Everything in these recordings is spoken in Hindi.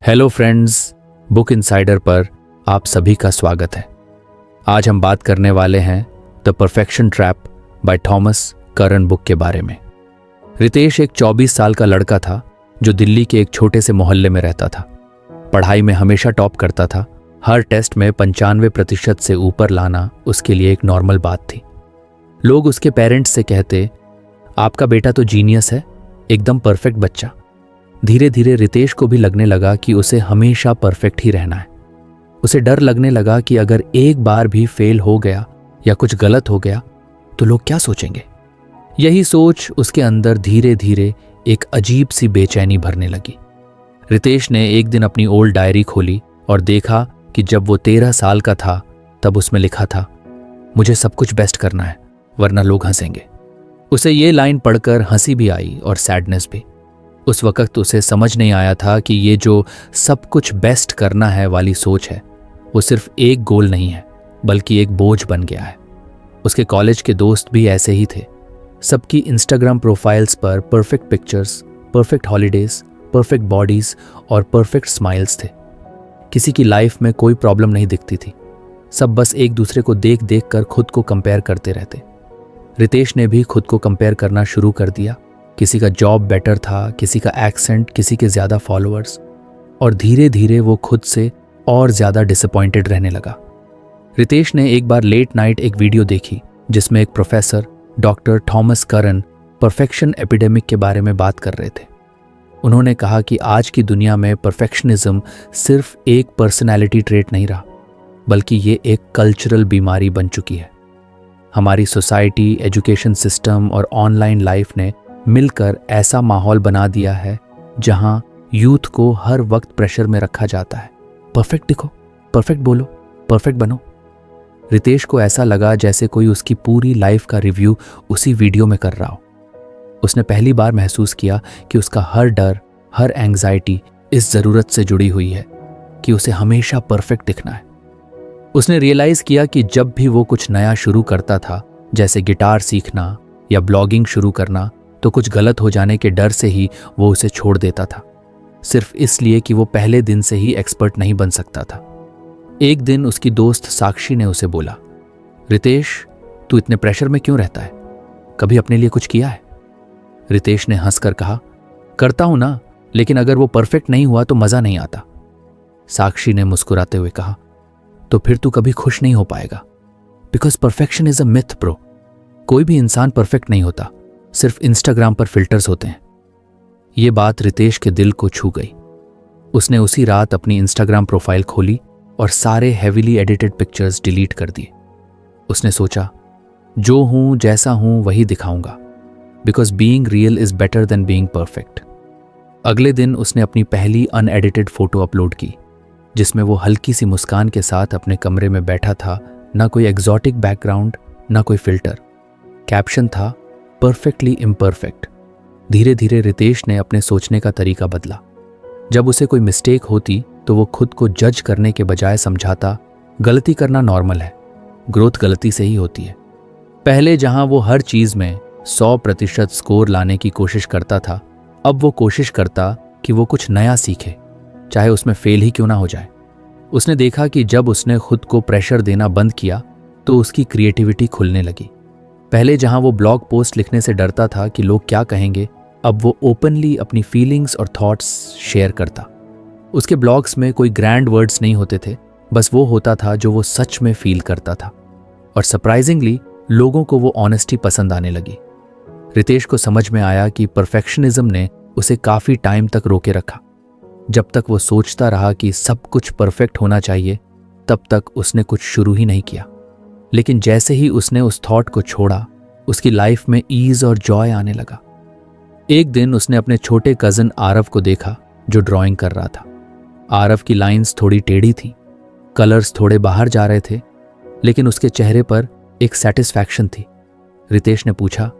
हेलो फ्रेंड्स, बुक इनसाइडर पर आप सभी का स्वागत है। आज हम बात करने वाले हैं the perfection trap by Thomas Curran book के बारे में। रितेश एक 24 साल का लड़का था जो दिल्ली के एक छोटे से मोहल्ले में रहता था। पढ़ाई में हमेशा टॉप करता था। हर टेस्ट में 95% से ऊपर लाना उसके लिए एक नॉर्मल बात थी। लोग उसके पेरेंट्स से कहते, आपका बेटा तो जीनियस है, एकदम परफेक्ट बच्चा। धीरे धीरे रितेश को भी लगने लगा कि उसे हमेशा परफेक्ट ही रहना है। उसे डर लगने लगा कि अगर एक बार भी फेल हो गया या कुछ गलत हो गया तो लोग क्या सोचेंगे। यही सोच उसके अंदर धीरे धीरे एक अजीब सी बेचैनी भरने लगी। रितेश ने एक दिन अपनी ओल्ड डायरी खोली और देखा कि जब वो 13 साल का था तब उसमें लिखा था, मुझे सब कुछ बेस्ट करना है वरना लोग हंसेंगे। उसे ये लाइन पढ़कर हंसी भी आई और सैडनेस भी। उस वक्त उसे समझ नहीं आया था कि ये जो सब कुछ बेस्ट करना है वाली सोच है वो सिर्फ एक गोल नहीं है बल्कि एक बोझ बन गया है। उसके कॉलेज के दोस्त भी ऐसे ही थे। सबकी इंस्टाग्राम प्रोफाइल्स पर perfect pictures, perfect holidays, perfect bodies और परफेक्ट स्माइल्स थे। किसी की लाइफ में कोई प्रॉब्लम नहीं दिखती थी। सब बस एक दूसरे को देख देख कर खुद को कंपेयर करते रहते। रितेश ने भी खुद को कंपेयर करना शुरू कर दिया। किसी का जॉब बेटर था, किसी का एक्सेंट, किसी के ज़्यादा फॉलोअर्स, और धीरे धीरे वो खुद से और ज़्यादा डिसअपॉइंटेड रहने लगा। रितेश ने एक बार लेट नाइट एक वीडियो देखी जिसमें एक प्रोफेसर डॉक्टर थॉमस करन परफेक्शन एपिडेमिक के बारे में बात कर रहे थे। उन्होंने कहा कि आज की दुनिया में परफेक्शनिज्म सिर्फ एक पर्सनैलिटी ट्रेट नहीं रहा बल्कि ये एक कल्चरल बीमारी बन चुकी है। हमारी सोसाइटी, एजुकेशन सिस्टम और ऑनलाइन लाइफ ने मिलकर ऐसा माहौल बना दिया है जहां यूथ को हर वक्त प्रेशर में रखा जाता है। परफेक्ट दिखो, परफेक्ट बोलो, परफेक्ट बनो। रितेश को ऐसा लगा जैसे कोई उसकी पूरी लाइफ का रिव्यू उसी वीडियो में कर रहा हो। उसने पहली बार महसूस किया कि उसका हर डर, हर एंग्जाइटी इस ज़रूरत से जुड़ी हुई है कि उसे हमेशा परफेक्ट दिखना है। उसने रियलाइज़ किया कि जब भी वो कुछ नया शुरू करता था, जैसे गिटार सीखना या ब्लॉगिंग शुरू करना, तो कुछ गलत हो जाने के डर से ही वो उसे छोड़ देता था, सिर्फ इसलिए कि वो पहले दिन से ही एक्सपर्ट नहीं बन सकता था। एक दिन उसकी दोस्त साक्षी ने उसे बोला, रितेश, तू इतने प्रेशर में क्यों रहता है? कभी अपने लिए कुछ किया है? रितेश ने हंसकर कहा, करता हूं ना, लेकिन अगर वो परफेक्ट नहीं हुआ तो मजा नहीं आता। साक्षी ने मुस्कुराते हुए कहा, तो फिर तू कभी खुश नहीं हो पाएगा। Because perfection is a myth bro. कोई भी इंसान परफेक्ट नहीं होता, सिर्फ इंस्टाग्राम पर फिल्टर्स होते हैं। ये बात रितेश के दिल को छू गई। उसने उसी रात अपनी इंस्टाग्राम प्रोफाइल खोली और सारे हेवीली एडिटेड पिक्चर्स डिलीट कर दिए। उसने सोचा, जो हूं, जैसा हूं, वही दिखाऊंगा, because being real is better than being perfect. अगले दिन उसने अपनी पहली अनएडिटेड फोटो अपलोड की जिसमें वो हल्की सी मुस्कान के साथ अपने कमरे में बैठा था। ना कोई एग्जॉटिक बैकग्राउंड, ना कोई फिल्टर। कैप्शन था, परफेक्टली इम्परफेक्ट। धीरे धीरे रितेश ने अपने सोचने का तरीका बदला। जब उसे कोई मिस्टेक होती तो वो खुद को जज करने के बजाय समझाता, गलती करना नॉर्मल है, ग्रोथ गलती से ही होती है। पहले जहां वो हर चीज में 100% स्कोर लाने की कोशिश करता था, अब वो कोशिश करता कि वो कुछ नया सीखे, चाहे उसमें फेल ही क्यों ना हो जाए। उसने देखा कि जब उसने खुद को प्रेशर देना बंद किया तो उसकी क्रिएटिविटी खुलने लगी। पहले जहां वो ब्लॉग पोस्ट लिखने से डरता था कि लोग क्या कहेंगे, अब वो ओपनली अपनी फीलिंग्स और थॉट्स शेयर करता। उसके ब्लॉग्स में कोई ग्रैंड वर्ड्स नहीं होते थे, बस वो होता था जो वो सच में फील करता था। और सरप्राइजिंगली लोगों को वो ऑनेस्टी पसंद आने लगी। रितेश को समझ में आया कि परफेक्शनिज्म ने उसे काफ़ी टाइम तक रोके रखा। जब तक वो सोचता रहा कि सब कुछ परफेक्ट होना चाहिए, तब तक उसने कुछ शुरू ही नहीं किया। लेकिन जैसे ही उसने उस थॉट को छोड़ा, उसकी लाइफ में ईज और जॉय आने लगा। एक दिन उसने अपने छोटे कज़न आरव को देखा जो ड्राइंग कर रहा था। आरव की लाइंस थोड़ी टेढ़ी थी, कलर्स थोड़े बाहर जा रहे थे, लेकिन उसके चेहरे पर एक सेटिस्फैक्शन थी। रितेश ने पूछा,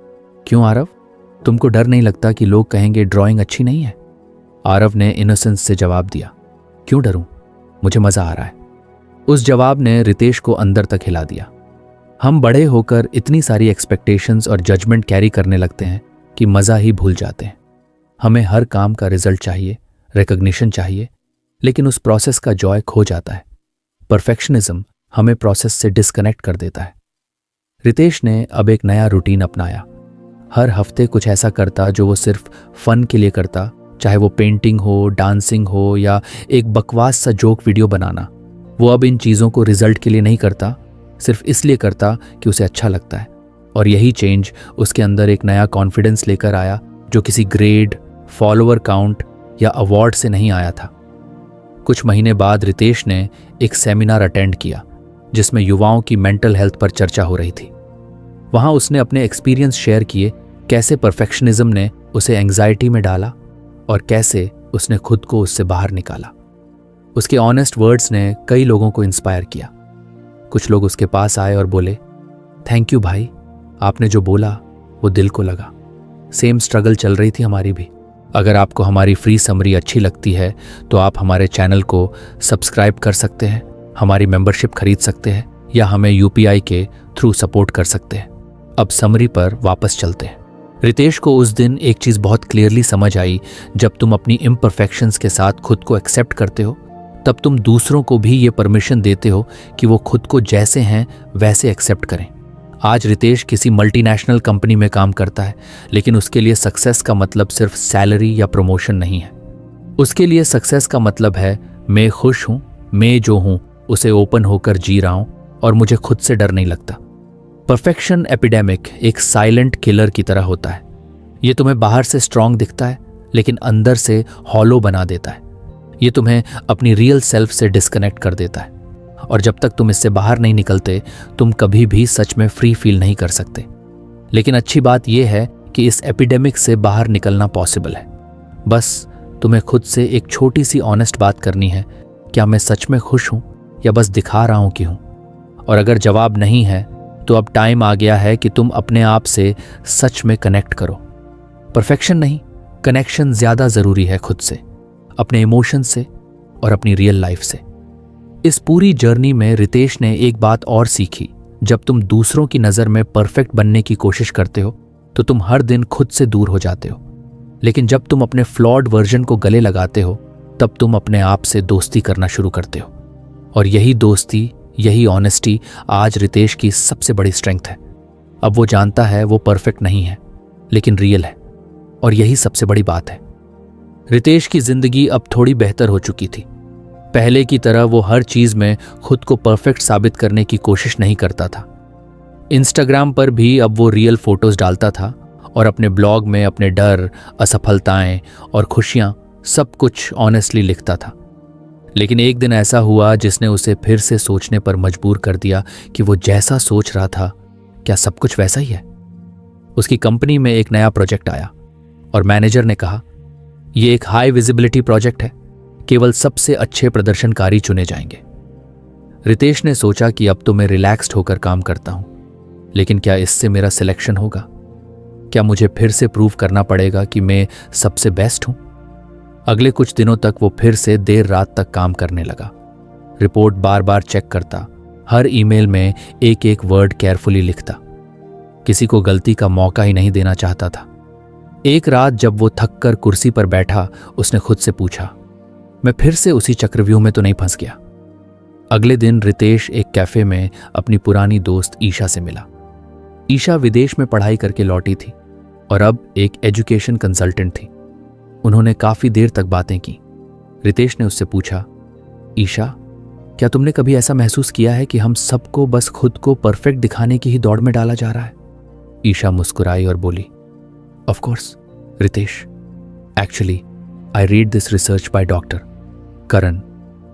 क्यों आरव, तुमको डर नहीं लगता कि लोग कहेंगे ड्राइंग अच्छी नहीं है? आरव ने इनोसेंस से जवाब दिया, क्यों डरूं, मुझे मज़ा आ रहा है। उस जवाब ने रितेश को अंदर तक हिला दिया। हम बड़े होकर इतनी सारी एक्सपेक्टेशंस और जजमेंट कैरी करने लगते हैं कि मज़ा ही भूल जाते हैं। हमें हर काम का रिजल्ट चाहिए, रिकग्निशन चाहिए, लेकिन उस प्रोसेस का जॉय खो जाता है। परफेक्शनिज्म हमें प्रोसेस से डिस्कनेक्ट कर देता है। रितेश ने अब एक नया रूटीन अपनाया। हर हफ्ते कुछ ऐसा करता जो वो सिर्फ फन के लिए करता, चाहे वो पेंटिंग हो, डांसिंग हो या एक बकवास सा जोक वीडियो बनाना। वो अब इन चीज़ों को रिजल्ट के लिए नहीं करता, सिर्फ इसलिए करता कि उसे अच्छा लगता है। और यही चेंज उसके अंदर एक नया कॉन्फिडेंस लेकर आया जो किसी ग्रेड, फॉलोअर काउंट या अवार्ड से नहीं आया था। कुछ महीने बाद रितेश ने एक सेमिनार अटेंड किया जिसमें युवाओं की मेंटल हेल्थ पर चर्चा हो रही थी। वहां उसने अपने एक्सपीरियंस शेयर किए, कैसे परफेक्शनिज्म ने उसे एंग्जाइटी में डाला और कैसे उसने खुद को उससे बाहर निकाला। उसके ऑनेस्ट वर्ड्स ने कई लोगों को इंस्पायर किया। कुछ लोग उसके पास आए और बोले, थैंक यू भाई, आपने जो बोला वो दिल को लगा। सेम स्ट्रगल चल रही थी हमारी भी। अगर आपको हमारी फ्री समरी अच्छी लगती है तो आप हमारे चैनल को सब्सक्राइब कर सकते हैं, हमारी मेंबरशिप खरीद सकते हैं या हमें यूपीआई के थ्रू सपोर्ट कर सकते हैं। अब समरी पर वापस चलते हैं। रितेश को उस दिन एक चीज़ बहुत क्लियरली समझ आई, जब तुम अपनी इम्परफेक्शंस के साथ खुद को एक्सेप्ट करते हो तब तुम दूसरों को भी ये परमिशन देते हो कि वो खुद को जैसे हैं वैसे एक्सेप्ट करें। आज रितेश किसी मल्टीनेशनल कंपनी में काम करता है, लेकिन उसके लिए सक्सेस का मतलब सिर्फ सैलरी या प्रमोशन नहीं है। उसके लिए सक्सेस का मतलब है मैं खुश हूं, मैं जो हूं उसे ओपन होकर जी रहा हूं और मुझे खुद से डर नहीं लगता। परफेक्शन एपिडेमिक एक साइलेंट किलर की तरह होता है। ये तुम्हें बाहर से स्ट्रांग दिखता है लेकिन अंदर से हॉलो बना देता है। ये तुम्हें अपनी रियल सेल्फ से डिस्कनेक्ट कर देता है और जब तक तुम इससे बाहर नहीं निकलते तुम कभी भी सच में फ्री फील नहीं कर सकते। लेकिन अच्छी बात यह है कि इस एपिडेमिक से बाहर निकलना पॉसिबल है। बस तुम्हें खुद से एक छोटी सी ऑनेस्ट बात करनी है, क्या मैं सच में खुश हूं या बस दिखा रहा हूं कि हूं? और अगर जवाब नहीं है तो अब टाइम आ गया है कि तुम अपने आप से सच में कनेक्ट करो। परफेक्शन नहीं, कनेक्शन ज्यादा जरूरी है खुद से, अपने इमोशन से और अपनी रियल लाइफ से। इस पूरी जर्नी में रितेश ने एक बात और सीखी, जब तुम दूसरों की नज़र में परफेक्ट बनने की कोशिश करते हो तो तुम हर दिन खुद से दूर हो जाते हो, लेकिन जब तुम अपने फ्लॉड वर्जन को गले लगाते हो तब तुम अपने आप से दोस्ती करना शुरू करते हो। और यही दोस्ती, यही ऑनेस्टी आज रितेश की सबसे बड़ी स्ट्रेंथ है। अब वो जानता है वो परफेक्ट नहीं है लेकिन रियल है, और यही सबसे बड़ी बात है। रितेश की जिंदगी अब थोड़ी बेहतर हो चुकी थी। पहले की तरह वो हर चीज में खुद को परफेक्ट साबित करने की कोशिश नहीं करता था। इंस्टाग्राम पर भी अब वो रियल फोटोज डालता था और अपने ब्लॉग में अपने डर, असफलताएं और खुशियां सब कुछ ऑनेस्टली लिखता था। लेकिन एक दिन ऐसा हुआ जिसने उसे फिर से सोचने पर मजबूर कर दिया कि वो जैसा सोच रहा था क्या सब कुछ वैसा ही है। उसकी कंपनी में एक नया प्रोजेक्ट आया और मैनेजर ने कहा, ये एक हाई विजिबिलिटी प्रोजेक्ट है, केवल सबसे अच्छे प्रदर्शनकारी चुने जाएंगे। रितेश ने सोचा कि अब तो मैं रिलैक्स्ड होकर काम करता हूं, लेकिन क्या इससे मेरा सिलेक्शन होगा? क्या मुझे फिर से प्रूव करना पड़ेगा कि मैं सबसे बेस्ट हूं? अगले कुछ दिनों तक वो फिर से देर रात तक काम करने लगा। रिपोर्ट बार बार चेक करता, हर ईमेल में एक एक वर्ड केयरफुली लिखता। किसी को गलती का मौका ही नहीं देना चाहता था। एक रात जब वो थक कर कुर्सी पर बैठा, उसने खुद से पूछा, मैं फिर से उसी चक्रव्यूह में तो नहीं फंस गया? अगले दिन रितेश एक कैफे में अपनी पुरानी दोस्त ईशा से मिला। ईशा विदेश में पढ़ाई करके लौटी थी और अब एक एजुकेशन कंसल्टेंट थी। उन्होंने काफी देर तक बातें की। रितेश ने उससे पूछा, ईशा, क्या तुमने कभी ऐसा महसूस किया है कि हम सबको बस खुद को परफेक्ट दिखाने की ही दौड़ में डाला जा रहा है? ईशा मुस्कुराई और बोली, of course Ritesh, actually I read this research by doctor Karan,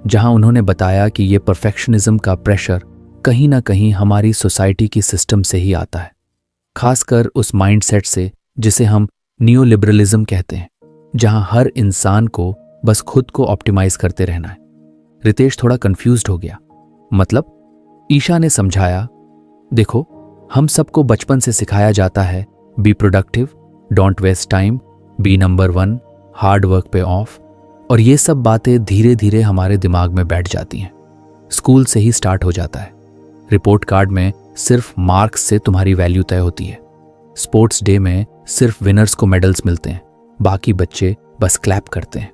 जहां उन्होंने बताया कि ये परफेक्शनिज्म का प्रेशर कहीं ना कहीं हमारी सोसाइटी की सिस्टम से ही आता है, खासकर उस माइंडसेट से जिसे हम न्यू लिबरलिज्म कहते हैं, जहां हर इंसान को बस खुद को ऑप्टिमाइज करते रहना है। रितेश थोड़ा कंफ्यूज्ड हो गया। मतलब? ईशा ने समझाया, देखो, हम सबको बचपन से सिखाया जाता है be productive, don't waste time, be number 1, hard work pay off, और ये सब बातें धीरे धीरे हमारे दिमाग में बैठ जाती हैं। स्कूल से ही स्टार्ट हो जाता है। रिपोर्ट कार्ड में सिर्फ मार्क्स से तुम्हारी वैल्यू तय होती है। स्पोर्ट्स डे में सिर्फ विनर्स को मेडल्स मिलते हैं, बाकी बच्चे बस क्लैप करते हैं।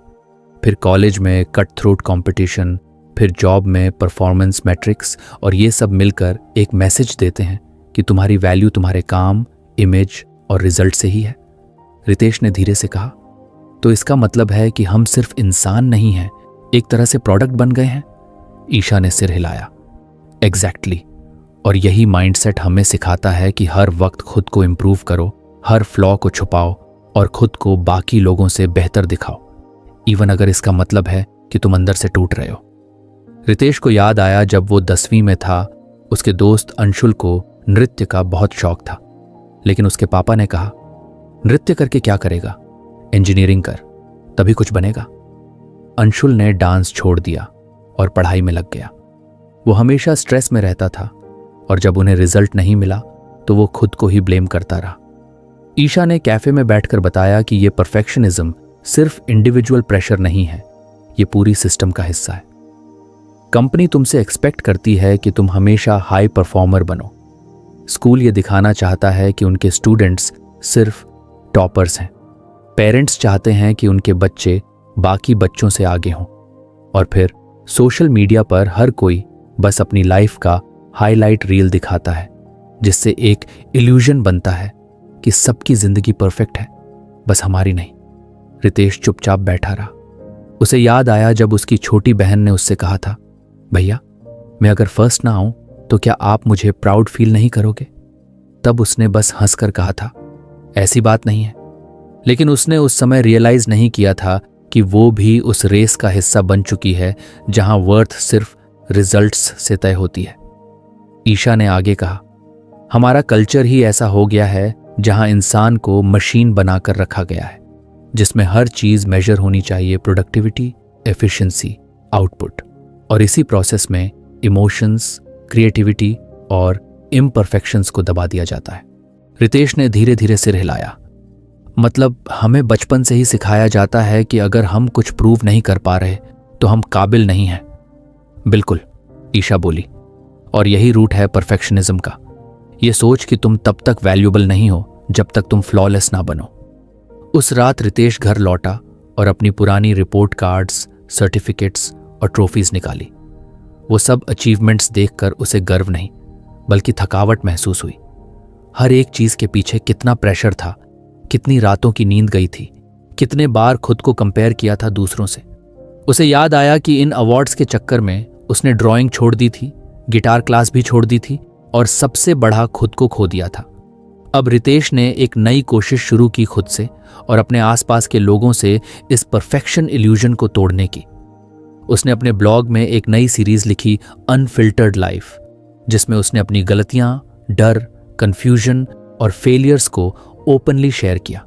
फिर कॉलेज में कट थ्रोट कंपटीशन, फिर जॉब में परफॉर्मेंस मैट्रिक्स, और ये सब मिलकर एक मैसेज देते हैं कि तुम्हारी वैल्यू तुम्हारे काम, इमेज और रिजल्ट से ही है। रितेश ने धीरे से कहा, तो इसका मतलब है कि हम सिर्फ इंसान नहीं हैं, एक तरह से प्रोडक्ट बन गए हैं? ईशा ने सिर हिलाया। एग्जैक्टली। और यही माइंडसेट हमें सिखाता है कि हर वक्त खुद को इम्प्रूव करो, हर फ्लॉ को छुपाओ और खुद को बाकी लोगों से बेहतर दिखाओ, इवन अगर इसका मतलब है कि तुम अंदर से टूट रहे हो। रितेश को याद आया जब वो 10वीं में था, उसके दोस्त अंशुल को नृत्य का बहुत शौक था, लेकिन उसके पापा ने कहा, नृत्य करके क्या करेगा, इंजीनियरिंग कर, तभी कुछ बनेगा। अंशुल ने डांस छोड़ दिया और पढ़ाई में लग गया। वो हमेशा स्ट्रेस में रहता था और जब उन्हें रिजल्ट नहीं मिला तो वो खुद को ही ब्लेम करता रहा। ईशा ने कैफे में बैठकर बताया कि ये परफेक्शनिज्म सिर्फ इंडिविजुअल प्रेशर नहीं है, ये पूरी सिस्टम का हिस्सा है। कंपनी तुमसे एक्सपेक्ट करती है कि तुम हमेशा हाई परफॉर्मर बनो। स्कूल ये दिखाना चाहता है कि उनके स्टूडेंट्स सिर्फ टॉपर्स हैं। पेरेंट्स चाहते हैं कि उनके बच्चे बाकी बच्चों से आगे हों। और फिर सोशल मीडिया पर हर कोई बस अपनी लाइफ का हाईलाइट रील दिखाता है, जिससे एक इल्यूजन बनता है कि सबकी जिंदगी परफेक्ट है, बस हमारी नहीं। रितेश चुपचाप बैठा रहा। उसे याद आया जब उसकी छोटी बहन ने उससे कहा था, भैया मैं अगर फर्स्ट ना आऊं तो क्या आप मुझे प्राउड फील नहीं करोगे? तब उसने बस हंसकर कहा था, ऐसी बात नहीं है। लेकिन उसने उस समय रियलाइज नहीं किया था कि वो भी उस रेस का हिस्सा बन चुकी है जहां वर्थ सिर्फ रिजल्ट्स से तय होती है। ईशा ने आगे कहा, हमारा कल्चर ही ऐसा हो गया है जहां इंसान को मशीन बनाकर रखा गया है, जिसमें हर चीज मेजर होनी चाहिए, प्रोडक्टिविटी, एफिशिएंसी, आउटपुट। और इसी प्रोसेस में इमोशंस, क्रिएटिविटी और इम्परफेक्शंस को दबा दिया जाता है। रितेश ने धीरे धीरे सिर हिलाया। मतलब हमें बचपन से ही सिखाया जाता है कि अगर हम कुछ प्रूव नहीं कर पा रहे तो हम काबिल नहीं हैं। बिल्कुल, ईशा बोली। और यही रूट है परफेक्शनिज्म का, ये सोच कि तुम तब तक वैल्यूएबल नहीं हो जब तक तुम फ्लॉलेस ना बनो। उस रात रितेश घर लौटा और अपनी पुरानी रिपोर्ट कार्ड्स, सर्टिफिकेट्स और ट्रॉफीज निकाली। वो सब अचीवमेंट्स देखकर उसे गर्व नहीं बल्कि थकावट महसूस हुई। हर एक चीज के पीछे कितना प्रेशर था, कितनी रातों की नींद गई थी, कितने बार खुद को कंपेयर किया था दूसरों से। उसे याद आया कि इन अवार्ड्स के चक्कर में उसने ड्राइंग छोड़ दी थी, गिटार क्लास भी छोड़ दी थी और सबसे बड़ा खुद को खो दिया था। अब रितेश ने एक नई कोशिश शुरू की खुद से और अपने आसपास के लोगों से इस परफेक्शन इल्यूजन को तोड़ने की। उसने अपने ब्लॉग में एक नई सीरीज लिखी, अनफिल्टर्ड लाइफ, जिसमें उसने अपनी गलतियां, डर, कंफ्यूजन और फेलियर्स को ओपनली शेयर किया।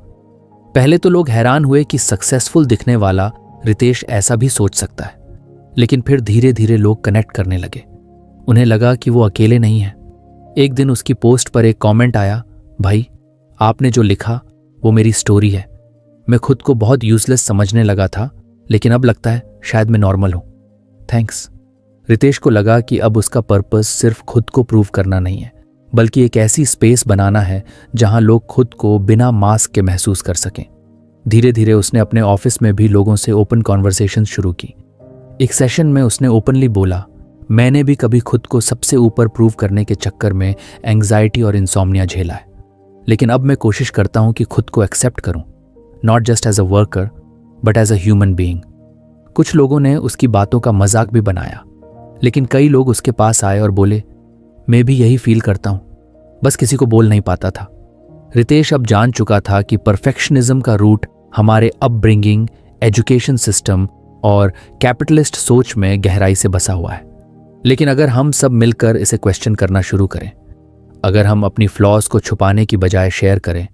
पहले तो लोग हैरान हुए कि सक्सेसफुल दिखने वाला रितेश ऐसा भी सोच सकता है, लेकिन फिर धीरे धीरे लोग कनेक्ट करने लगे। उन्हें लगा कि वो अकेले नहीं है। एक दिन उसकी पोस्ट पर एक कमेंट आया, भाई आपने जो लिखा वो मेरी स्टोरी है। मैं खुद को बहुत यूजलेस समझने लगा था, लेकिन अब लगता है शायद मैं नॉर्मल हूं। थैंक्स। रितेश को लगा कि अब उसका पर्पस सिर्फ खुद को प्रूव करना नहीं है, बल्कि एक ऐसी स्पेस बनाना है जहां लोग खुद को बिना मास्क के महसूस कर सकें। धीरे धीरे उसने अपने ऑफिस में भी लोगों से ओपन कॉन्वर्सेशन शुरू की। एक सेशन में उसने ओपनली बोला, मैंने भी कभी खुद को सबसे ऊपर प्रूव करने के चक्कर में एंग्जाइटी और इंसोम्निया झेला है, लेकिन अब मैं कोशिश करता हूं कि खुद को एक्सेप्ट करूं, not just as a worker but as a human being. कुछ लोगों ने उसकी बातों का मजाक भी बनाया, लेकिन कई लोग उसके पास आए और बोले, मैं भी यही फील करता हूं, बस किसी को बोल नहीं पाता था। रितेश अब जान चुका था कि परफेक्शनिज्म का रूट हमारे अपब्रिंगिंग, एजुकेशन सिस्टम और कैपिटलिस्ट सोच में गहराई से बसा हुआ है। लेकिन अगर हम सब मिलकर इसे क्वेश्चन करना शुरू करें, अगर हम अपनी फ्लॉज को छुपाने की बजाय शेयर करें,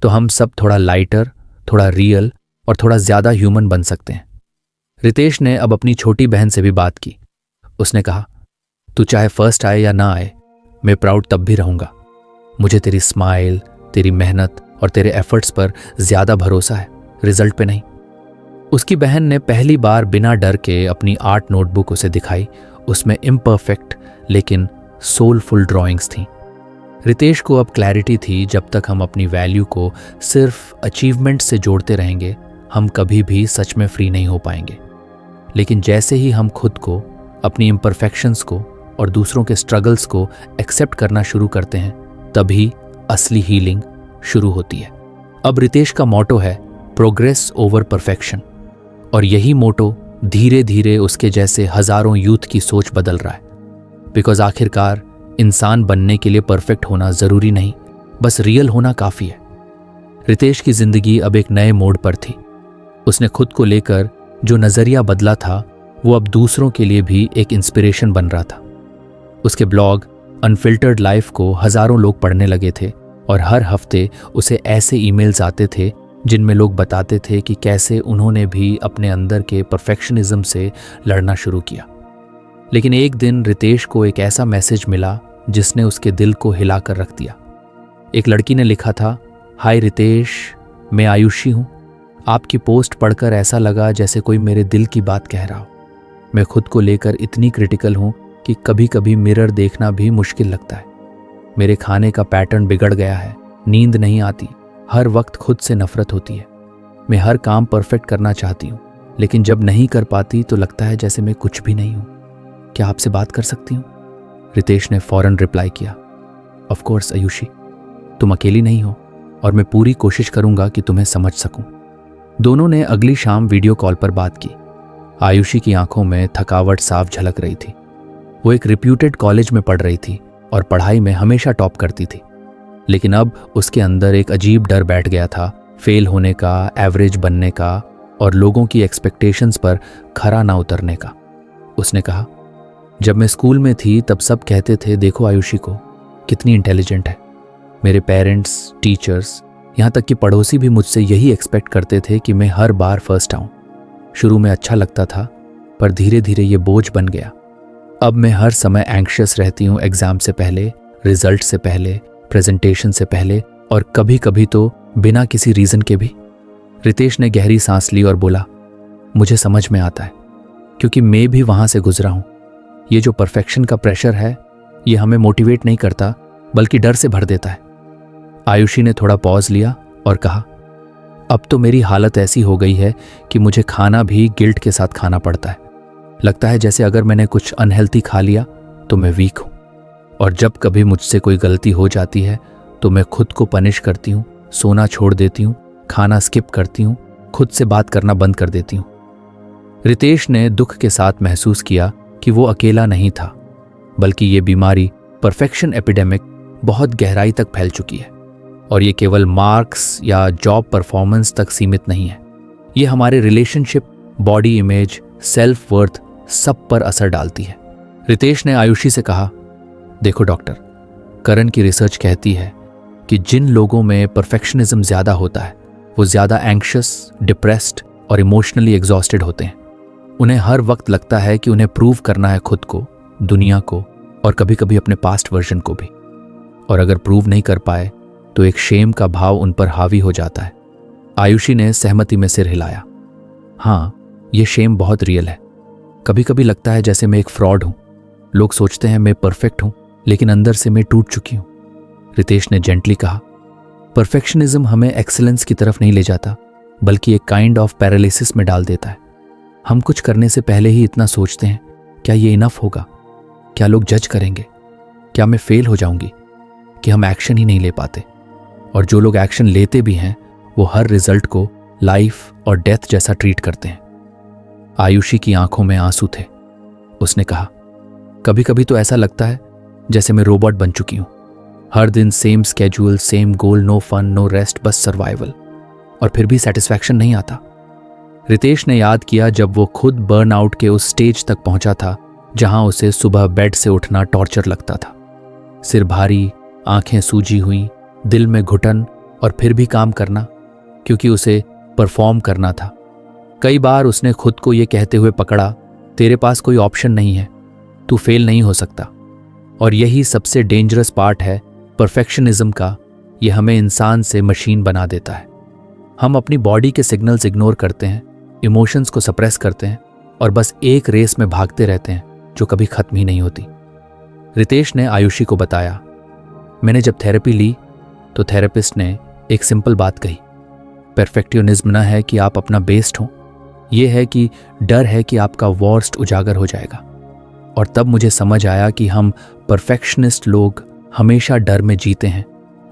तो हम सब थोड़ा लाइटर, थोड़ा रियल और थोड़ा ज्यादा ह्यूमन बन सकते हैं। रितेश ने अब अपनी छोटी बहन से भी बात की। उसने कहा, तू चाहे फर्स्ट आए या ना आए, मैं प्राउड तब भी रहूंगा। मुझे तेरी स्माइल, तेरी मेहनत और तेरे एफर्ट्स पर ज्यादा भरोसा है, रिजल्ट पे नहीं। उसकी बहन ने पहली बार बिना डर के अपनी आर्ट नोटबुक उसे दिखाई। उसमें इम्परफेक्ट लेकिन सोलफुल ड्राइंग्स थीं। रितेश को अब क्लैरिटी थी, जब तक हम अपनी वैल्यू को सिर्फ अचीवमेंट से जोड़ते रहेंगे, हम कभी भी सच में फ्री नहीं हो पाएंगे। लेकिन जैसे ही हम खुद को, अपनी इम्परफेक्शंस को और दूसरों के स्ट्रगल्स को एक्सेप्ट करना शुरू करते हैं, तभी असली हीलिंग शुरू होती है। अब रितेश का मोटो है प्रोग्रेस ओवर परफेक्शन, और यही मोटो धीरे धीरे उसके जैसे हजारों यूथ की सोच बदल रहा है। बिकॉज आखिरकार इंसान बनने के लिए परफेक्ट होना जरूरी नहीं, बस रियल होना काफी है। रितेश की जिंदगी अब एक नए मोड़ पर थी। उसने खुद को लेकर जो नजरिया बदला था, वो अब दूसरों के लिए भी एक इंस्पिरेशन बन रहा था। उसके ब्लॉग अनफिल्टर्ड लाइफ को हजारों लोग पढ़ने लगे थे, और हर हफ्ते उसे ऐसे ईमेल्स आते थे जिनमें लोग बताते थे कि कैसे उन्होंने भी अपने अंदर के परफेक्शनिज्म से लड़ना शुरू किया। लेकिन एक दिन रितेश को एक ऐसा मैसेज मिला जिसने उसके दिल को हिला कर रख दिया। एक लड़की ने लिखा था, हाय रितेश, मैं आयुषी हूँ। आपकी पोस्ट पढ़कर ऐसा लगा जैसे कोई मेरे दिल की बात कह रहा हो। मैं खुद को लेकर इतनी क्रिटिकल हूँ कि कभी कभी मिरर देखना भी मुश्किल लगता है। मेरे खाने का पैटर्न बिगड़ गया है, नींद नहीं आती, हर वक्त खुद से नफरत होती है। मैं हर काम परफेक्ट करना चाहती हूँ, लेकिन जब नहीं कर पाती तो लगता है जैसे मैं कुछ भी नहीं हूँ। क्या आपसे बात कर सकती हूँ? रितेश ने फौरन रिप्लाई किया, ऑफ कोर्स आयुषी, तुम अकेली नहीं हो और मैं पूरी कोशिश करूंगा कि तुम्हें समझ सकूं। दोनों ने अगली शाम वीडियो कॉल पर बात की। आयुषी की आंखों में थकावट साफ झलक रही थी। वो एक रिप्यूटेड कॉलेज में पढ़ रही थी और पढ़ाई में हमेशा टॉप करती थी, लेकिन अब उसके अंदर एक अजीब डर बैठ गया था, फेल होने का, एवरेज बनने का और लोगों की एक्सपेक्टेशंस पर खरा ना उतरने का। उसने कहा, जब मैं स्कूल में थी तब सब कहते थे देखो आयुषी को, कितनी इंटेलिजेंट है। मेरे पेरेंट्स, टीचर्स, यहाँ तक कि पड़ोसी भी मुझसे यही एक्सपेक्ट करते थे कि मैं हर बार फर्स्ट आऊँ। शुरू में अच्छा लगता था, पर धीरे धीरे ये बोझ बन गया। अब मैं हर समय एंग्शियस रहती हूँ, एग्जाम से पहले, रिजल्ट से पहले, प्रेजेंटेशन से पहले और कभी कभी तो बिना किसी रीज़न के भी। रितेश ने गहरी सांस ली और बोला, मुझे समझ में आता है, क्योंकि मैं भी वहाँ से गुजरा हूँ। ये जो परफेक्शन का प्रेशर है, ये हमें मोटिवेट नहीं करता बल्कि डर से भर देता है। आयुषी ने थोड़ा पॉज लिया और कहा, अब तो मेरी हालत ऐसी हो गई है कि मुझे खाना भी गिल्ट के साथ खाना पड़ता है। लगता है जैसे अगर मैंने कुछ अनहेल्थी खा लिया तो मैं वीक हूँ, और जब कभी मुझसे कोई गलती हो जाती है तो मैं खुद को पनिश करती हूँ, सोना छोड़ देती हूँ, खाना स्किप करती हूँ, खुद से बात करना बंद कर देती हूँ। रितेश ने दुख के साथ महसूस किया कि वो अकेला नहीं था, बल्कि ये बीमारी, परफेक्शन एपिडेमिक, बहुत गहराई तक फैल चुकी है। और ये केवल मार्क्स या जॉब परफॉर्मेंस तक सीमित नहीं है। ये हमारे relationship, body image, self worth सब पर असर डालती है। रितेश ने आयुषी से कहा, देखो डॉक्टर, करण की रिसर्च कहती है कि जिन लोगों में परफेक्शनिज्म ज्यादा होता है वो ज्यादा एंग्शियस, डिप्रेस्ड और इमोशनली एग्जॉस्टेड होते हैं। उन्हें हर वक्त लगता है कि उन्हें प्रूव करना है खुद को, दुनिया को और कभी कभी अपने पास्ट वर्जन को भी। और अगर प्रूव नहीं कर पाए तो एक शेम का भाव उन पर हावी हो जाता है। आयुषी ने सहमति में सिर हिलाया। हाँ, ये शेम बहुत रियल है। कभी कभी लगता है जैसे मैं एक फ्रॉड हूं। लोग सोचते हैं मैं परफेक्ट हूं, लेकिन अंदर से मैं टूट चुकी हूं। रितेश ने जेंटली कहा, परफेक्शनिज्म हमें एक्सीलेंस की तरफ नहीं ले जाता, बल्कि एक काइंड ऑफ पैरालिसिस में डाल देता है। हम कुछ करने से पहले ही इतना सोचते हैं, क्या ये इनफ होगा? क्या लोग जज करेंगे? क्या मैं फेल हो जाऊंगी? कि हम एक्शन ही नहीं ले पाते। और जो लोग एक्शन लेते भी हैं वो हर रिजल्ट को लाइफ और डेथ जैसा ट्रीट करते हैं। आयुषी की आंखों में आंसू थे। उसने कहा, कभी कभी तो ऐसा लगता है जैसे मैं रोबोट बन चुकी हूं। हर दिन same schedule, same goal, no fun, no rest, बस सर्वाइवल। और फिर भी सेटिस्फैक्शन नहीं आता। रितेश ने याद किया जब वो खुद बर्नआउट के उस स्टेज तक पहुंचा था जहां उसे सुबह बेड से उठना टॉर्चर लगता था। सिर भारी, आंखें सूजी हुई, दिल में घुटन, और फिर भी काम करना, क्योंकि उसे परफॉर्म करना था। कई बार उसने खुद को ये कहते हुए पकड़ा, तेरे पास कोई ऑप्शन नहीं है, तू फेल नहीं हो सकता। और यही सबसे डेंजरस पार्ट है परफेक्शनिज्म का। ये हमें इंसान से मशीन बना देता है। हम अपनी बॉडी के सिग्नल्स इग्नोर करते हैं, इमोशंस को सप्रेस करते हैं और बस एक रेस में भागते रहते हैं जो कभी खत्म ही नहीं होती। रितेश ने आयुषी को बताया, मैंने जब थेरेपी ली तो थेरेपिस्ट ने एक सिंपल बात कही, परफेक्शनिज्म न है कि आप अपना बेस्ट हो, ये है कि डर है कि आपका वर्स्ट उजागर हो जाएगा। और तब मुझे समझ आया कि हम परफेक्शनिस्ट लोग हमेशा डर में जीते हैं,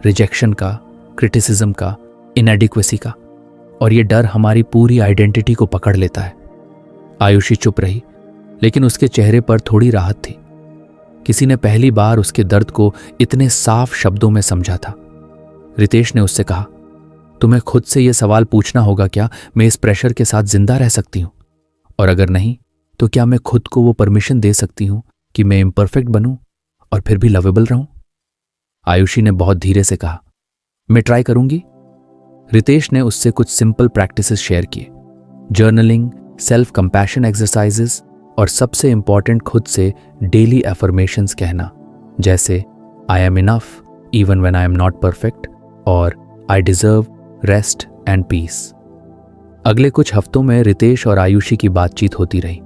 रिजेक्शन का, क्रिटिसिज्म का, इनएडिक्वेसी का, और ये डर हमारी पूरी आइडेंटिटी को पकड़ लेता है। आयुषी चुप रही, लेकिन उसके चेहरे पर थोड़ी राहत थी। किसी ने पहली बार उसके दर्द को इतने साफ शब्दों में समझा था। रितेश ने उससे कहा, तुम्हें खुद से यह सवाल पूछना होगा, क्या मैं इस प्रेशर के साथ जिंदा रह सकती हूं? और अगर नहीं, तो क्या मैं खुद को वो परमिशन दे सकती हूं कि मैं इम्परफेक्ट बनूं और फिर भी लवेबल रहूं? आयुषी ने बहुत धीरे से कहा, मैं ट्राई करूंगी। रितेश ने उससे कुछ सिंपल प्रैक्टिसेस शेयर किए, जर्नलिंग, सेल्फ कंपैशन एक्सरसाइजेस और सबसे इंपॉर्टेंट खुद से डेली अफर्मेशंस कहना, जैसे I am enough even when I am not perfect और I deserve rest and peace. अगले कुछ हफ्तों में रितेश और आयुषी की बातचीत होती रही।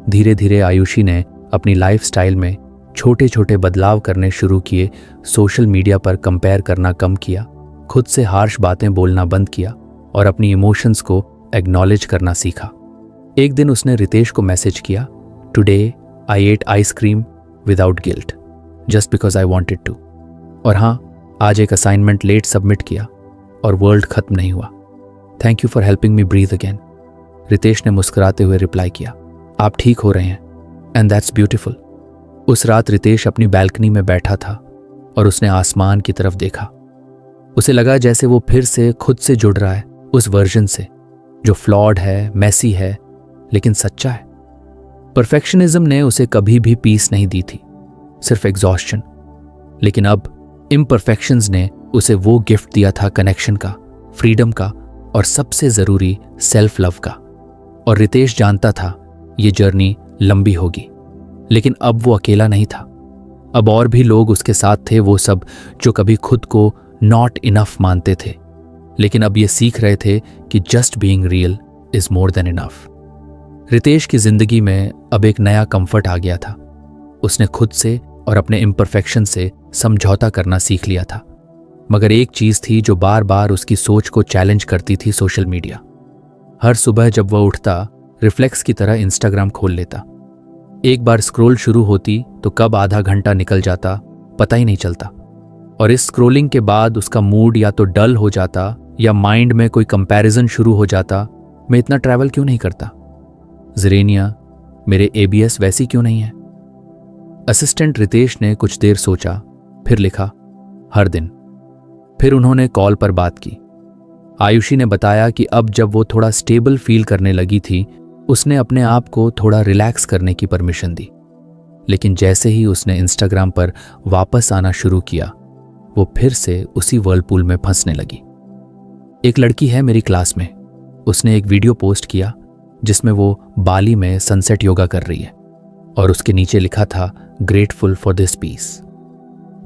धीरे धीरे आयुषी ने अपनी लाइफस्टाइल में छोटे छोटे बदलाव करने शुरू किए, सोशल मीडिया पर कंपेयर करना कम किया, खुद से हार्श बातें बोलना बंद किया और अपनी इमोशंस को एक्नॉलेज करना सीखा। एक दिन उसने रितेश को मैसेज किया, today I ate ice cream without guilt just because I wanted to. और हाँ, आज एक असाइनमेंट लेट सबमिट किया और वर्ल्ड खत्म नहीं हुआ। Thank you for helping me breathe again. Ritesh ने मुस्कुराते हुए रिप्लाई किया, आप ठीक हो रहे हैं एंड दैट्स ब्यूटिफुल। उस रात रितेश अपनी बैल्कनी में बैठा था और उसने आसमान की तरफ देखा। उसे लगा जैसे वो फिर से खुद से जुड़ रहा है, उस वर्जन से जो फ्लॉड है, मैसी है, लेकिन सच्चा है। परफेक्शनिज्म ने उसे कभी भी पीस नहीं दी थी, सिर्फ एग्जॉस्शन। लेकिन अब इम्परफेक्शंस ने उसे वो गिफ्ट दिया था कनेक्शन का, फ्रीडम का और सबसे जरूरी सेल्फ लव का। और रितेश जानता था ये जर्नी लंबी होगी, लेकिन अब वो अकेला नहीं था। अब और भी लोग उसके साथ थे, वो सब जो कभी खुद को नॉट इनफ मानते थे, लेकिन अब ये सीख रहे थे कि just being real is more than enough. Ritesh की जिंदगी में अब एक नया कंफर्ट आ गया था। उसने खुद से और अपने इम्परफेक्शन से समझौता करना सीख लिया था। मगर एक चीज थी जो बार बार उसकी सोच को चैलेंज करती थी, सोशल मीडिया। हर सुबह जब वह उठता, रिफ्लेक्स की तरह इंस्टाग्राम खोल लेता। एक बार स्क्रॉल शुरू होती तो कब आधा घंटा निकल जाता पता ही नहीं चलता। और इस स्क्रॉलिंग के बाद उसका मूड या तो डल हो जाता या माइंड में कोई कंपैरिजन शुरू हो जाता, मैं इतना ट्रैवल क्यों नहीं करता, ज़रेनिया मेरे ABS वैसी क्यों नहीं है। असिस्टेंट रितेश ने कुछ देर सोचा, फिर लिखा, हर दिन। फिर उन्होंने कॉल पर बात की। आयुषी ने बताया कि अब जब वो थोड़ा स्टेबल फील करने लगी थी, उसने अपने आप को थोड़ा रिलैक्स करने की परमिशन दी। लेकिन जैसे ही उसने इंस्टाग्राम पर वापस आना शुरू किया, वो फिर से उसी वर्लपूल में फंसने लगी। एक लड़की है मेरी क्लास में, उसने एक वीडियो पोस्ट किया जिसमें वो बाली में सनसेट योगा कर रही है और उसके नीचे लिखा था, ग्रेटफुल फॉर दिस पीस।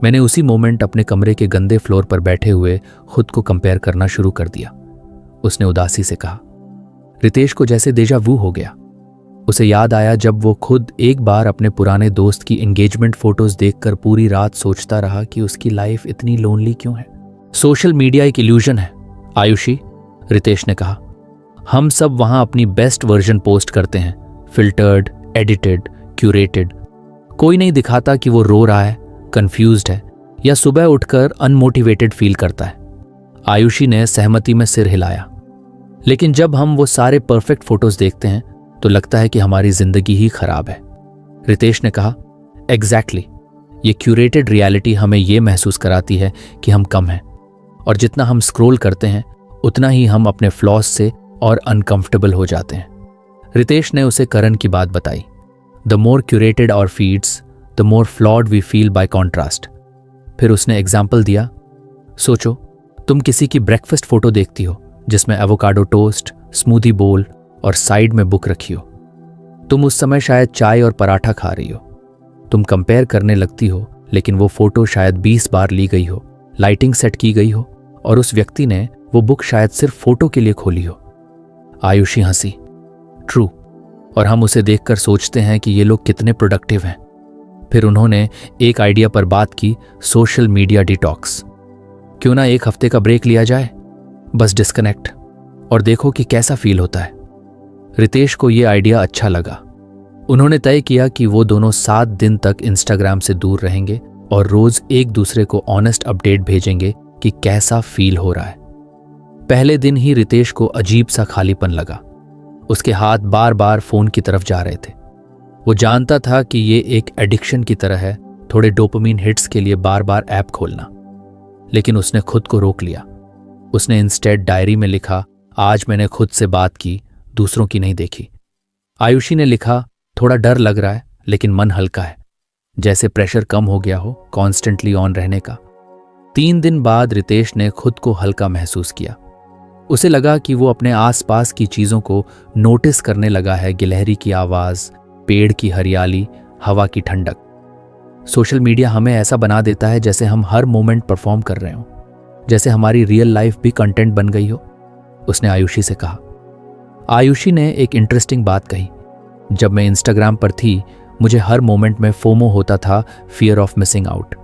मैंने उसी मोमेंट अपने कमरे के गंदे फ्लोर पर बैठे हुए खुद को कंपेयर करना शुरू कर दिया। उसने उदासी से कहा। रितेश को जैसे डेजा वू हो गया। उसे याद आया जब वो खुद एक बार अपने पुराने दोस्त की एंगेजमेंट फोटोज देखकर पूरी रात सोचता रहा कि उसकी लाइफ इतनी लोनली क्यों है। सोशल मीडिया एक इल्यूजन है आयुषी, रितेश ने कहा। हम सब वहां अपनी बेस्ट वर्जन पोस्ट करते हैं, फिल्टर्ड, एडिटेड, क्यूरेटेड। कोई नहीं दिखाता कि वो रो रहा है, कंफ्यूज्ड है या सुबह उठकर अनमोटिवेटेड फील करता है। आयुषी ने सहमति में सिर हिलाया। लेकिन जब हम वो सारे परफेक्ट फोटोज देखते हैं तो लगता है कि हमारी जिंदगी ही खराब है। रितेश ने कहा, एग्जैक्टली, ये क्यूरेटेड रियलिटी हमें ये महसूस कराती है कि हम कम हैं, और जितना हम स्क्रॉल करते हैं उतना ही हम अपने फ्लॉस से और अनकंफर्टेबल हो जाते हैं। रितेश ने उसे करण की बात बताई। The more curated our feeds, the more flawed we feel by contrast. फिर उसने एग्जाम्पल दिया, सोचो तुम किसी की ब्रेकफास्ट फोटो देखती हो जिसमें एवोकाडो टोस्ट, स्मूदी बोल और साइड में बुक रखी हो। तुम उस समय शायद चाय और पराठा खा रही हो। तुम कंपेयर करने लगती हो, लेकिन वो फोटो शायद 20 बार ली गई हो, लाइटिंग सेट की गई हो और उस व्यक्ति ने वो बुक शायद सिर्फ फोटो के लिए खोली हो। आयुषी हंसी। ट्रू, और हम उसे देखकर सोचते हैं कि ये लोग कितने प्रोडक्टिव हैं। फिर उन्होंने एक आइडिया पर बात की, सोशल मीडिया डिटॉक्स। क्यों ना एक हफ्ते का ब्रेक लिया जाए, बस डिस्कनेक्ट और देखो कि कैसा फील होता है। रितेश को ये आइडिया अच्छा लगा। उन्होंने तय किया कि वो दोनों 7 दिन तक इंस्टाग्राम से दूर रहेंगे और रोज एक दूसरे को ऑनेस्ट अपडेट भेजेंगे कि कैसा फील हो रहा है। पहले दिन ही रितेश को अजीब सा खालीपन लगा। उसके हाथ बार बार फोन की तरफ जा रहे थे। वो जानता था कि ये एक एडिक्शन की तरह है, थोड़े डोपामिन हिट्स के लिए बार बार ऐप खोलना। लेकिन उसने खुद को रोक लिया। उसने इंस्टेड डायरी में लिखा, आज मैंने खुद से बात की, दूसरों की नहीं देखी। आयुषी ने लिखा, थोड़ा डर लग रहा है लेकिन मन हल्का है, जैसे प्रेशर कम हो गया हो कॉन्स्टेंटली ऑन रहने का। 3 दिन बाद रितेश ने खुद को हल्का महसूस किया। उसे लगा कि वो अपने आसपास की चीजों को नोटिस करने लगा है, गिलहरी की आवाज, पेड़ की हरियाली, हवा की ठंडक। सोशल मीडिया हमें ऐसा बना देता है जैसे हम हर मोमेंट परफॉर्म कर रहे हो, जैसे हमारी रियल लाइफ भी कंटेंट बन गई हो, उसने आयुषी से कहा। आयुषी ने एक इंटरेस्टिंग बात कही, जब मैं इंस्टाग्राम पर थी मुझे हर मोमेंट में फोमो होता था, फियर ऑफ मिसिंग आउट।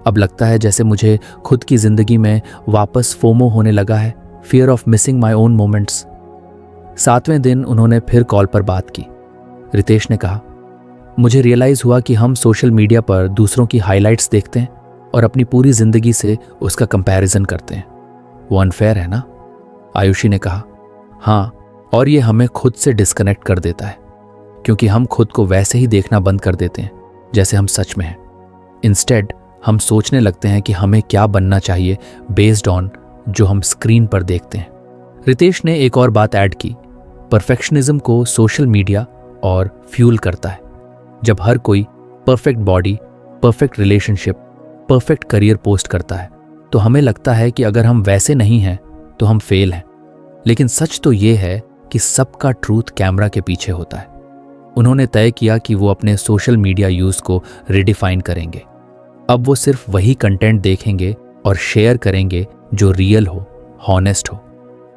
अब लगता है जैसे मुझे खुद की जिंदगी में वापस फोमो होने लगा है, fear of missing my own moments. 7वें दिन उन्होंने फिर कॉल पर बात की। रितेश ने कहा, मुझे रियलाइज हुआ कि हम सोशल मीडिया पर दूसरों की हाइलाइट्स देखते हैं और अपनी पूरी जिंदगी से उसका कंपैरिजन करते हैं। वो अनफेयर है ना? आयुषी ने कहा, हाँ, और ये हमें खुद से डिस्कनेक्ट कर देता है, क्योंकि हम खुद को वैसे ही देखना बंद कर देते हैं जैसे हम सच में हैं। इंस्टेड हम सोचने लगते हैं कि हमें क्या बनना चाहिए बेस्ड ऑन जो हम स्क्रीन पर देखते हैं। रितेश ने एक और बात ऐड की, परफेक्शनिज्म को सोशल मीडिया और फ्यूल करता है। जब हर कोई perfect body, perfect relationship, perfect career post करता है तो हमें लगता है कि अगर हम वैसे नहीं हैं तो हम फेल हैं। लेकिन सच तो ये है कि सबका ट्रूथ कैमरा के पीछे होता है। उन्होंने तय किया कि वो अपने सोशल मीडिया यूज को रिडिफाइन करेंगे। अब वो सिर्फ वही कंटेंट देखेंगे और शेयर करेंगे जो रियल हो, हॉनेस्ट हो।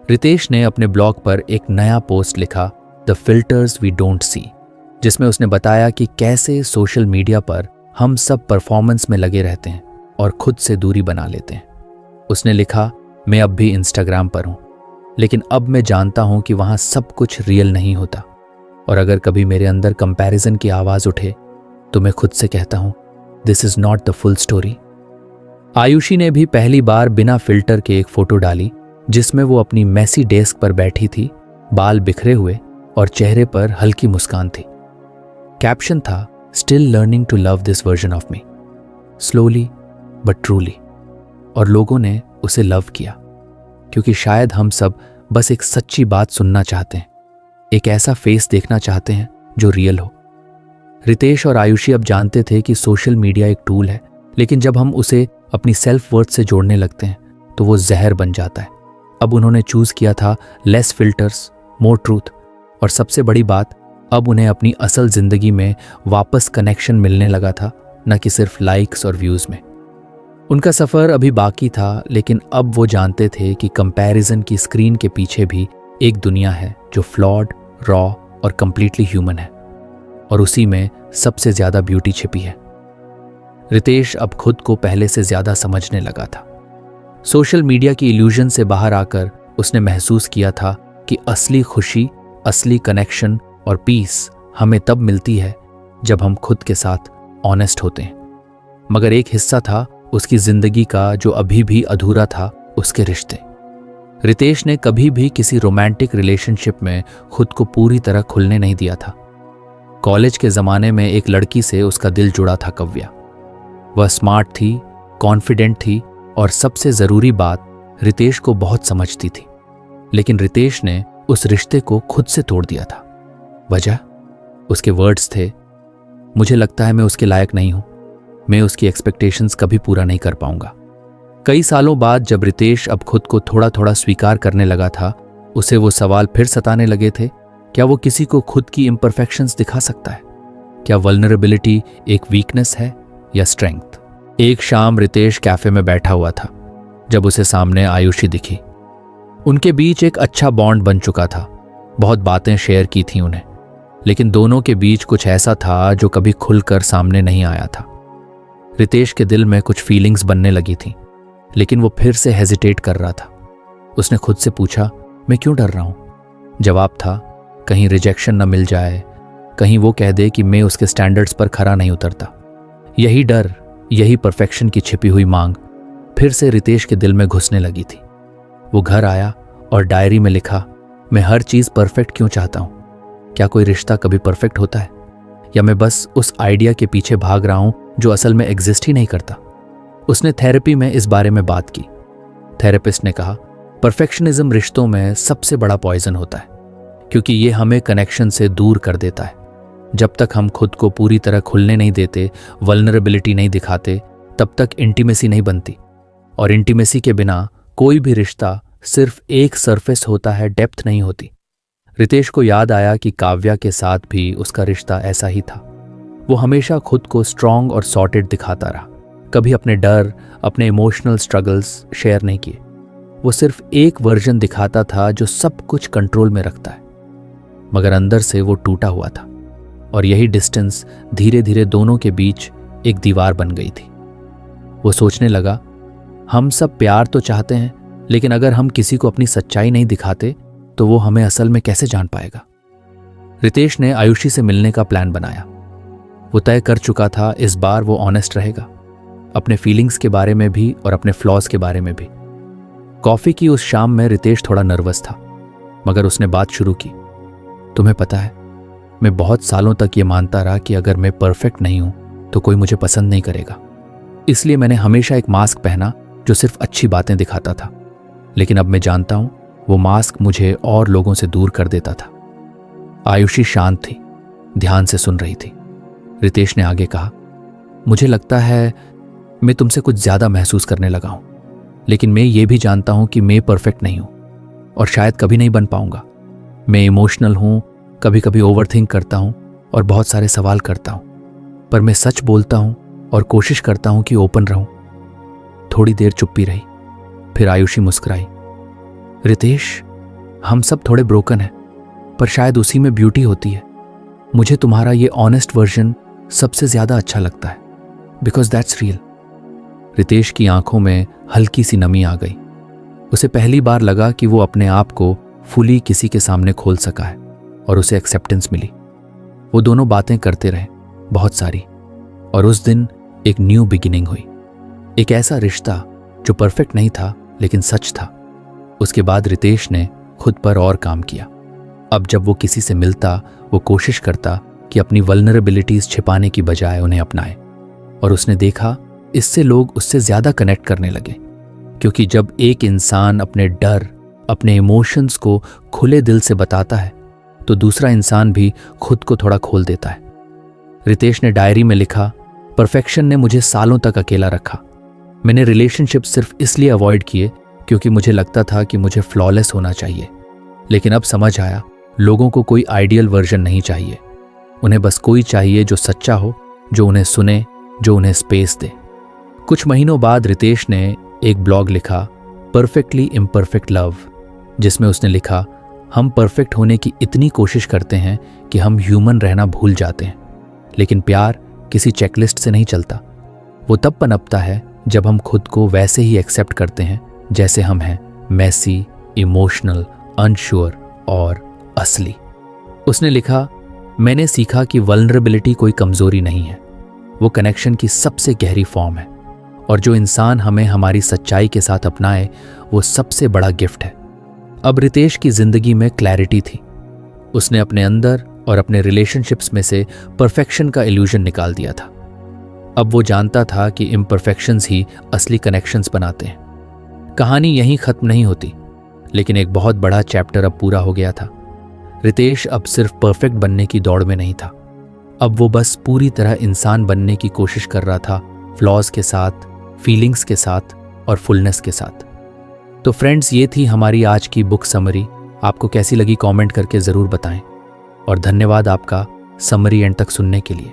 रितेश ने अपने ब्लॉग पर एक नया पोस्ट लिखा, the filters we don't see, जिसमें उसने बताया कि कैसे सोशल मीडिया पर हम सब परफॉर्मेंस में लगे रहते हैं और खुद से दूरी बना लेते हैं। उसने लिखा, मैं अब भी इंस्टाग्राम पर हूं, लेकिन अब मैं जानता हूं कि वहां सब कुछ रियल नहीं होता। और अगर कभी मेरे अंदर कंपैरिजन की आवाज उठे तो मैं खुद से कहता हूं, this is not the full story. Ayushi ने भी पहली बार बिना फिल्टर के एक फोटो डाली, जिसमें वो अपनी मैसी डेस्क पर बैठी थी, बाल बिखरे हुए और चेहरे पर हल्की मुस्कान थी। कैप्शन था, still learning to love this version of me, slowly but truly. और लोगों ने उसे लव किया, क्योंकि शायद हम सब बस एक सच्ची बात सुनना चाहते हैं, एक ऐसा फेस देखना चाहते हैं जो रियल हो। रितेश और आयुषी अब जानते थे कि सोशल मीडिया एक टूल है, लेकिन जब हम उसे अपनी सेल्फ वर्थ से जोड़ने लगते हैं तो वो जहर बन जाता है। अब उन्होंने चूज किया था लेस फिल्टर्स, मोर ट्रूथ, और सबसे बड़ी बात, अब उन्हें अपनी असल जिंदगी में वापस कनेक्शन मिलने लगा था, न कि सिर्फ लाइक्स और व्यूज में। उनका सफर अभी बाकी था, लेकिन अब वो जानते थे कि कंपैरिजन की स्क्रीन के पीछे भी एक दुनिया है जो फ्लॉड, रॉ और कंप्लीटली ह्यूमन है, और उसी में सबसे ज्यादा ब्यूटी छिपी है। रितेश अब खुद को पहले से ज्यादा समझने लगा था। सोशल मीडिया की इल्यूजन से बाहर आकर उसने महसूस किया था कि असली खुशी, असली कनेक्शन और पीस हमें तब मिलती है जब हम खुद के साथ ऑनेस्ट होते हैं। मगर एक हिस्सा था उसकी जिंदगी का जो अभी भी अधूरा था, उसके रिश्ते। रितेश ने कभी भी किसी रोमांटिक रिलेशनशिप में खुद को पूरी तरह खुलने नहीं दिया था। कॉलेज के ज़माने में एक लड़की से उसका दिल जुड़ा था, कव्या। वह स्मार्ट थी, कॉन्फिडेंट थी और सबसे ज़रूरी बात, रितेश को बहुत समझती थी। लेकिन रितेश ने उस रिश्ते को खुद से तोड़ दिया था। वजह? उसके वर्ड्स थे, मुझे लगता है मैं उसके लायक नहीं हूं, मैं उसकी एक्सपेक्टेशंस कभी पूरा नहीं कर पाऊंगा। कई सालों बाद जब रितेश अब खुद को थोड़ा थोड़ा स्वीकार करने लगा था, उसे वो सवाल फिर सताने लगे थे, क्या वो किसी को खुद की इम्परफेक्शंस दिखा सकता है? क्या वल्नरेबिलिटी एक वीकनेस है या स्ट्रेंथ? एक शाम रितेश कैफे में बैठा हुआ था जब उसे सामने आयुषी दिखी। उनके बीच एक अच्छा बॉन्ड बन चुका था, बहुत बातें शेयर की थी उन्हें, लेकिन दोनों के बीच कुछ ऐसा था जो कभी खुलकर सामने नहीं आया था। रितेश के दिल में कुछ फीलिंग्स बनने लगी थी, लेकिन वो फिर से हेजिटेट कर रहा था। उसने खुद से पूछा, मैं क्यों डर रहा हूं? जवाब था, कहीं रिजेक्शन न मिल जाए, कहीं वो कह दे कि मैं उसके स्टैंडर्ड्स पर खरा नहीं उतरता। यही डर, यही परफेक्शन की छिपी हुई मांग फिर से रितेश के दिल में घुसने लगी थी। वो घर आया और डायरी में लिखा, मैं हर चीज़ परफेक्ट क्यों चाहता हूँ? क्या कोई रिश्ता कभी परफेक्ट होता है? या मैं बस उस आइडिया के पीछे भाग रहा हूँ जो असल में एग्जिस्ट ही नहीं करता? उसने थेरेपी में इस बारे में बात की। थेरेपिस्ट ने कहा, परफेक्शनिज्म रिश्तों में सबसे बड़ा पॉइजन होता है, क्योंकि ये हमें कनेक्शन से दूर कर देता है। जब तक हम खुद को पूरी तरह खुलने नहीं देते, वल्नरेबिलिटी नहीं दिखाते, तब तक इंटीमेसी नहीं बनती। और इंटीमेसी के बिना कोई भी रिश्ता सिर्फ एक सरफेस होता है, डेप्थ नहीं होती। रितेश को याद आया कि काव्या के साथ भी उसका रिश्ता ऐसा ही था। वो हमेशा खुद को स्ट्रांग और सॉर्टेड दिखाता रहा, कभी अपने डर, अपने इमोशनल स्ट्रगल्स शेयर नहीं किए। वो सिर्फ एक वर्जन दिखाता था जो सब कुछ कंट्रोल में रखता है, मगर अंदर से वो टूटा हुआ था। और यही डिस्टेंस धीरे धीरे दोनों के बीच एक दीवार बन गई थी। वो सोचने लगा, हम सब प्यार तो चाहते हैं, लेकिन अगर हम किसी को अपनी सच्चाई नहीं दिखाते तो वो हमें असल में कैसे जान पाएगा? रितेश ने आयुषी से मिलने का प्लान बनाया। वो तय कर चुका था इस बार वो ऑनेस्ट रहेगा, अपने फीलिंग्स के बारे में भी और अपने फ्लॉज के बारे में भी। कॉफी की उस शाम में रितेश थोड़ा नर्वस था, मगर उसने बात शुरू की। तुम्हें पता है, मैं बहुत सालों तक ये मानता रहा कि अगर मैं परफेक्ट नहीं हूं तो कोई मुझे पसंद नहीं करेगा। इसलिए मैंने हमेशा एक मास्क पहना जो सिर्फ अच्छी बातें दिखाता था। लेकिन अब मैं जानता हूं वो मास्क मुझे और लोगों से दूर कर देता था। आयुषी शांत थी, ध्यान से सुन रही थी। रितेश ने आगे कहा, मुझे लगता है मैं तुमसे कुछ ज्यादा महसूस करने लगा हूं, लेकिन मैं ये भी जानता हूं कि मैं परफेक्ट नहीं हूं और शायद कभी नहीं बन पाऊंगा। मैं इमोशनल हूं, कभी कभी ओवरथिंक करता हूं और बहुत सारे सवाल करता हूं, पर मैं सच बोलता हूं और कोशिश करता हूं कि ओपन रहूं। थोड़ी देर चुप्पी रही, फिर आयुषी मुस्कुराई। रितेश, हम सब थोड़े ब्रोकन हैं, पर शायद उसी में ब्यूटी होती है। मुझे तुम्हारा ये ऑनेस्ट वर्जन सबसे ज्यादा अच्छा लगता है, बिकॉज दैट्स रियल। रितेश की आंखों में हल्की सी नमी आ गई। उसे पहली बार लगा कि वो अपने आप को फुली किसी के सामने खोल सका है और उसे एक्सेप्टेंस मिली। वो दोनों बातें करते रहे, बहुत सारी, और उस दिन एक न्यू बिगिनिंग हुई। एक ऐसा रिश्ता जो परफेक्ट नहीं था लेकिन सच था। उसके बाद रितेश ने खुद पर और काम किया। अब जब वो किसी से मिलता, वो कोशिश करता कि अपनी वल्नरेबिलिटीज छिपाने की बजाय उन्हें अपनाए। और उसने देखा, इससे लोग उससे ज्यादा कनेक्ट करने लगे, क्योंकि जब एक इंसान अपने डर, अपने इमोशंस को खुले दिल से बताता है तो दूसरा इंसान भी खुद को थोड़ा खोल देता है। रितेश ने डायरी में लिखा, परफेक्शन ने मुझे सालों तक अकेला रखा। मैंने रिलेशनशिप सिर्फ इसलिए अवॉइड किए क्योंकि मुझे लगता था कि मुझे फ्लॉलेस होना चाहिए। लेकिन अब समझ आया, लोगों को कोई आइडियल वर्जन नहीं चाहिए। उन्हें बस कोई चाहिए जो सच्चा हो, जो उन्हें सुने, जो उन्हें स्पेस दे। कुछ महीनों बाद रितेश ने एक ब्लॉग लिखा, परफेक्टली इम्परफेक्ट लव, जिसमें उसने लिखा, हम परफेक्ट होने की इतनी कोशिश करते हैं कि हम ह्यूमन रहना भूल जाते हैं। लेकिन प्यार किसी चेकलिस्ट से नहीं चलता। वो तब पनपता है जब हम खुद को वैसे ही एक्सेप्ट करते हैं जैसे हम हैं, मैसी, इमोशनल, अनश्योर और असली। उसने लिखा, मैंने सीखा कि वल्नरेबिलिटी कोई कमजोरी नहीं है, वो कनेक्शन की सबसे गहरी फॉर्म है। और जो इंसान हमें हमारी सच्चाई के साथ अपनाए, वो सबसे बड़ा गिफ्ट है। अब रितेश की जिंदगी में क्लैरिटी थी। उसने अपने अंदर और अपने रिलेशनशिप्स में से परफेक्शन का इल्यूजन निकाल दिया था। अब वो जानता था कि इम्परफेक्शंस ही असली कनेक्शंस बनाते हैं। कहानी यहीं खत्म नहीं होती, लेकिन एक बहुत बड़ा चैप्टर अब पूरा हो गया था। रितेश अब सिर्फ परफेक्ट बनने की दौड़ में नहीं था। अब वो बस पूरी तरह इंसान बनने की कोशिश कर रहा था, फ्लॉज के साथ, फीलिंग्स के साथ और फुलनेस के साथ। तो फ्रेंड्स, ये थी हमारी आज की बुक समरी। आपको कैसी लगी कमेंट करके ज़रूर बताएं। और धन्यवाद आपका समरी एंड तक सुनने के लिए।